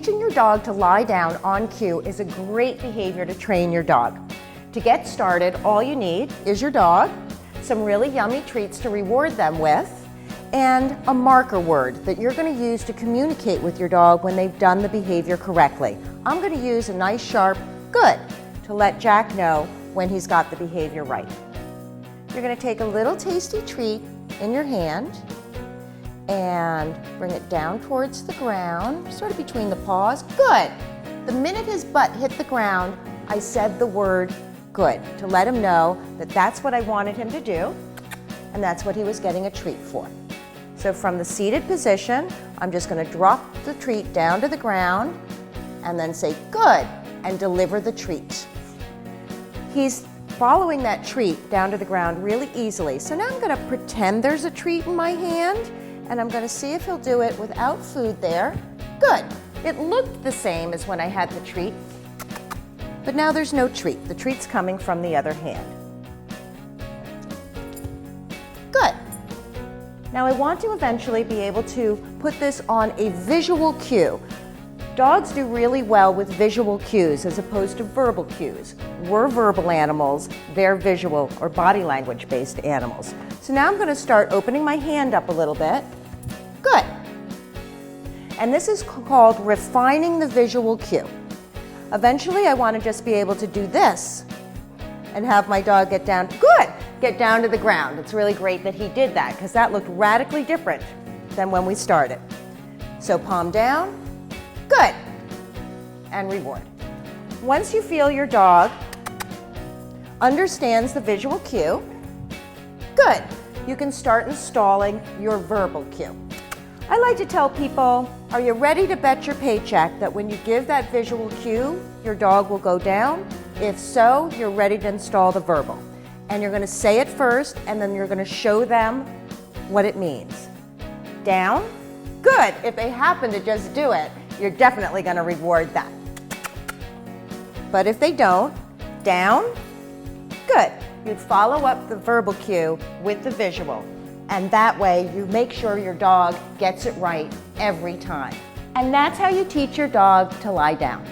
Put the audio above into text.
Teaching your dog to lie down on cue is a great behavior to train your dog. To get started, all you need is your dog, some really yummy treats to reward them with, and a marker word that you're going to use to communicate with your dog when they've done the behavior correctly. I'm going to use a nice sharp good to let Jack know when he's got the behavior right. You're going to take a little tasty treat in your hand and bring it down towards the ground, sort of between the paws. Good. The minute his butt hit the ground, I said the word good to let him know that that's what I wanted him to do, and that's what he was getting a treat for. So from the seated position, I'm just going to drop the treat down to the ground and then say good and deliver the treat. He's following that treat down to the ground really easily. So now I'm going to pretend there's a treat in my hand, and I'm going to see if he'll do it without food there. Good. It looked the same as when I had the treat, but now there's no treat. The treat's coming from the other hand. Good. Now I want to eventually be able to put this on a visual cue. Dogs do really well with visual cues as opposed to verbal cues. We're verbal animals, they're visual or body language based animals. So now I'm going to start opening my hand up a little bit. Good. And this is called refining the visual cue. Eventually I want to just be able to do this and have my dog get down to the ground. It's really great that he did that because that looked radically different than when we started. So palm down. Good. And reward. Once you feel your dog understands the visual cue, good. You can start installing your verbal cue. I like to tell people, are you ready to bet your paycheck that when you give that visual cue, your dog will go down? If so, you're ready to install the verbal. And you're going to say it first, and then you're going to show them what it means. Down? Good. If they happen to just do it, you're definitely going to reward that. But if they don't, down? Good. You'd follow up the verbal cue with the visual. And that way you make sure your dog gets it right every time. And that's how you teach your dog to lie down.